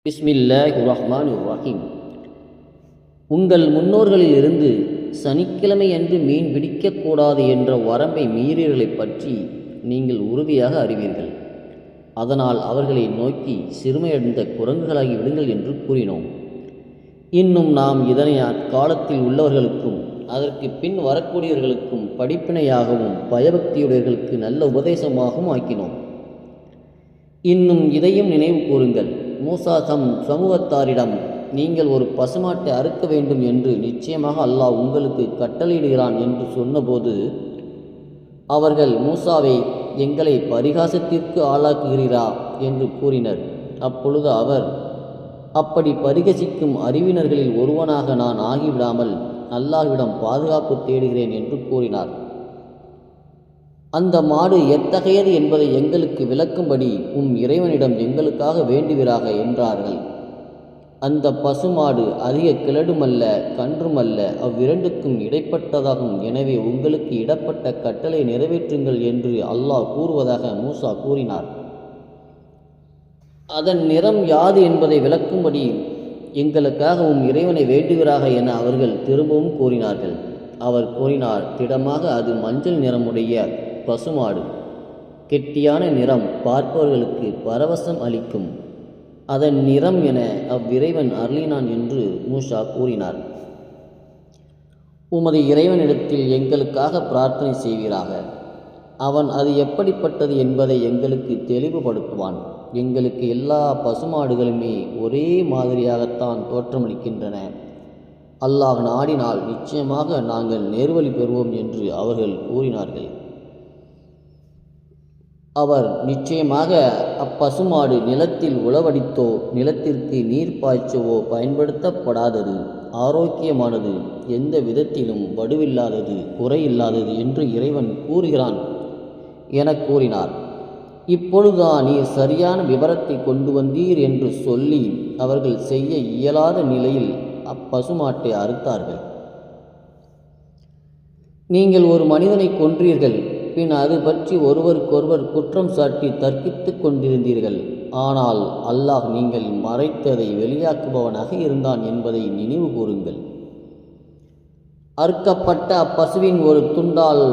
பிஸ்மில்லாஹிர் ரஹ்மானிர் ரஹீம். உங்கள் முன்னோர்களில் இருந்து சனிக்கிழமை அன்று மீன் பிடிக்கக்கூடாது என்ற வரம்பை மீறியவர்களைப் பற்றி நீங்கள் உறுதியாக அறிவீர்கள். அதனால் அவர்களை நோக்கி சிறுமையடைந்த குரங்குகளாகி விடுங்கள் என்று கூறினோம். இன்னும் நாம் இதனை அக்காலத்தில் உள்ளவர்களுக்கும் அதற்கு பின் வரக்கூடியவர்களுக்கும் படிப்பினையாகவும் பயபக்தியுடையவர்களுக்கு நல்ல உபதேசமாகவும் ஆக்கினோம். இன்னும் இதையும் நினைவு கூறுங்கள். மூசா தம் சமூகத்தாரிடம், நீங்கள் ஒரு பசுமாட்டை அறுக்க வேண்டும் என்று நிச்சயமாக அல்லாஹ் உங்களுக்கு கட்டளையிடுகிறான் என்று சொன்னபோது அவர்கள், மூசாவை எங்களை பரிகாசத்திற்கு ஆளாக்குகிறீரா என்று கூறினர். அப்பொழுது அவர், அப்படி பரிகசிக்கும் அறிவினர்களில் ஒருவனாக நான் ஆகிவிடாமல் அல்லாஹ்விடம் பாதுகாப்பு தேடுகிறேன் என்று கூறினார். அந்த மாடு எத்தகையது என்பதை எங்களுக்கு விளக்கும்படி இறைவனிடம் எங்களுக்காக வேண்டுவீராக என்றார்கள். அந்த பசுமாடு அதிக கிழடுமல்ல கன்றுமல்ல, அவ்விரண்டுக்கும் இடைப்பட்டதாகும். எனவே உங்களுக்கு இடப்பட்ட கட்டளை நிறைவேற்றுங்கள் என்று அல்லாஹ் கூறுவதாக மூசா கூறினார். அதன் நிறம் யாது என்பதை விளக்கும்படி எங்களுக்காக இறைவனை வேண்டுவீராக என அவர்கள் திரும்பவும் கூறினார்கள். அவர் கூறினார், திடமாக அது மஞ்சள் நிறமுடைய பசுமாடு, கெட்டியான நிறம், பார்ப்பவர்களுக்கு பரவசம் அளிக்கும் அதன் நிறம் என அவ்விறைவன் அருளினான் என்று மூசா கூறினார். உமது இறைவனிடத்தில் எங்களுக்காக பிரார்த்தனை செய்வீராக. அவன் அது எப்படிப்பட்டது என்பதை எங்களுக்கு தெளிவுபடுத்துவான். எங்களுக்கு எல்லா பசுமாடுகளுமே ஒரே மாதிரியாகத்தான் தோற்றமளிக்கின்றன. அல்லாஹ் நாடினால் நிச்சயமாக நாங்கள் நேர்வழி பெறுவோம் என்று அவர்கள் கூறினார்கள். அவர், நிச்சயமாக அப்பசுமாடு நிலத்தில் உழவடித்தோ நிலத்திற்கு நீர் பாய்ச்சவோ பயன்படுத்தப்படாதது, ஆரோக்கியமானது, எந்த விதத்திலும் வடுவில்லாதது, குறையில்லாதது என்று இறைவன் கூறுகிறான் என கூறினார். இப்பொழுதுதான் நீர் சரியான விவரத்தை கொண்டு வந்தீர் என்று சொல்லி அவர்கள் செய்ய இயலாத நிலையில் அப்பசுமாட்டை அறுத்தார்கள். நீங்கள் ஒரு மனிதனை கொன்றீர்கள், பின் அது பற்றி ஒருவருக்கொருவர் குற்றம் சாட்டி தர்க்கித்து கொண்டிருந்தீர்கள். ஆனால் அல்லாஹ் நீங்கள் மறைத்ததை வெளியாக்குபவனாக இருந்தான் என்பதை நினைவு கூறுங்கள். அறுக்கப்பட்ட அப்பசுவின் ஒரு துண்டால்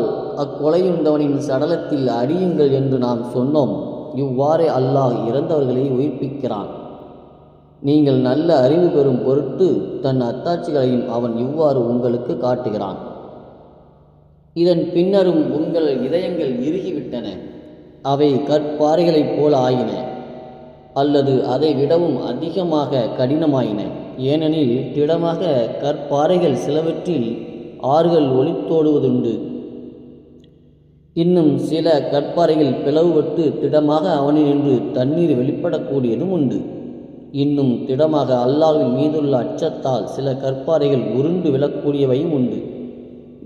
அக்கொலையுண்டவனின் சடலத்தில் அடியுங்கள் என்று நாம் சொன்னோம். இவ்வாறே அல்லாஹ் இறந்தவர்களை உயிர்ப்பிக்கிறான். நீங்கள் நல்ல அறிவு பெறும் பொருட்டு தன் அத்தாட்சிகளையும் அவன் இவ்வாறு உங்களுக்கு காட்டுகிறான். இதன் பின்னரும் உங்கள் இதயங்கள் இறுகிவிட்டன, அவை கற்பாறைகளைப் போல ஆயின, அல்லது அதை விடவும் அதிகமாக கடினமாயின. ஏனெனில் திடமாக கற்பாறைகள் சிலவற்றில் ஆறுகள் ஒளித்தோடுவதுண்டு. இன்னும் சில கற்பாறைகள் பிளவுபட்டு திடமாக அவனினின்று தண்ணீர் வெளிப்படக்கூடியதும் உண்டு. இன்னும் திடமாக அல்லாஹ்வின் மீதுள்ள அச்சத்தால் சில கற்பாறைகள் உருண்டு விழக்கூடியவையும் உண்டு.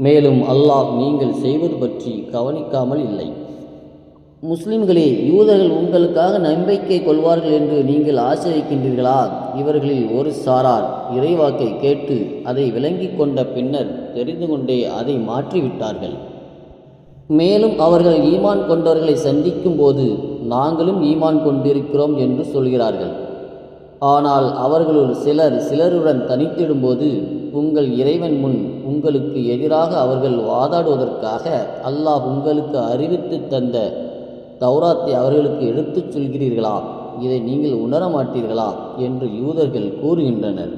மேலும் அல்லாஹ் நீங்கள் செய்வது பற்றி கவனிக்காமல் இல்லை. முஸ்லிம்களே, யூதர்கள் உங்களுக்காக நம்பிக்கை கொள்வார்கள் என்று நீங்கள் ஆசிரிக்கின்றீர்களா? இவர்களில் ஒரு சாரார் இறைவாக்கை கேட்டு அதை விளங்கி கொண்ட பின்னர் தெரிந்து கொண்டே அதை மாற்றிவிட்டார்கள். மேலும் அவர்கள் ஈமான் கொண்டவர்களை சந்திக்கும் போது நாங்களும் ஈமான் கொண்டிருக்கிறோம் என்று சொல்கிறார்கள். ஆனால் அவர்களுள் சிலருடன் தனித்திடும்போது உங்கள் இறைவன் முன் உங்களுக்கு எதிராக அவர்கள் வாதாடுவதற்காக அல்லாஹ் உங்களுக்கு அறிவித்து தந்த தௌராத்தை அவர்களுக்கு எடுத்துச் சொல்கிறீர்களா? இதை நீங்கள் உணர மாட்டீர்களா என்று யூதர்கள் கூறுகின்றனர்.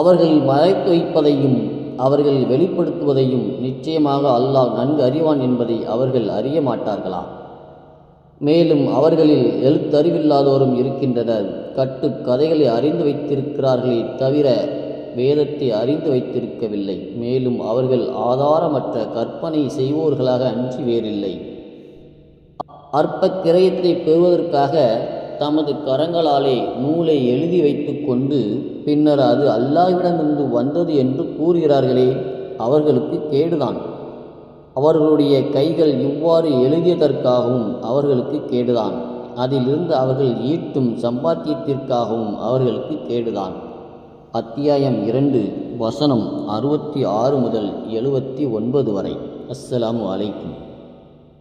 அவர்கள் மறைத்து வைப்பதையும் அவர்கள் வெளிப்படுத்துவதையும் நிச்சயமாக அல்லாஹ் நன்கு அறிவான் என்பதை அவர்கள் அறிய மாட்டார்களா? மேலும் அவர்களில் எழுத்தறிவில்லாதோரும் இருக்கின்றனர். கட்டுக்கதைகளை அறிந்து வைத்திருக்கிறார்களே தவிர வேதத்தை அறிந்து வைத்திருக்கவில்லை. மேலும் அவர்கள் ஆதாரமற்ற கற்பனை செய்வோர்களாக அன்றி வேறில்லை. அற்ப கிரயத்தை பெறுவதற்காக தமது கரங்களாலே நூலை எழுதி வைத்து கொண்டு பின்னர் அது அல்லாஹ்விடமிருந்து வந்தது என்று கூறுகிறார்களே, அவர்களுக்கு கேடுதான். அவர்களுடைய கைகள் இவ்வாறு எழுதியதற்காகவும் அவர்களுக்கு கேடுதான். அதிலிருந்து அவர்கள் ஈட்டும் சம்பாத்தியத்திற்காகவும் அவர்களுக்கு கேடுதான். அத்தியாயம் 2 வசனம் 66 முதல் 79 வரை. அஸ்ஸலாமு அலைக்கும்.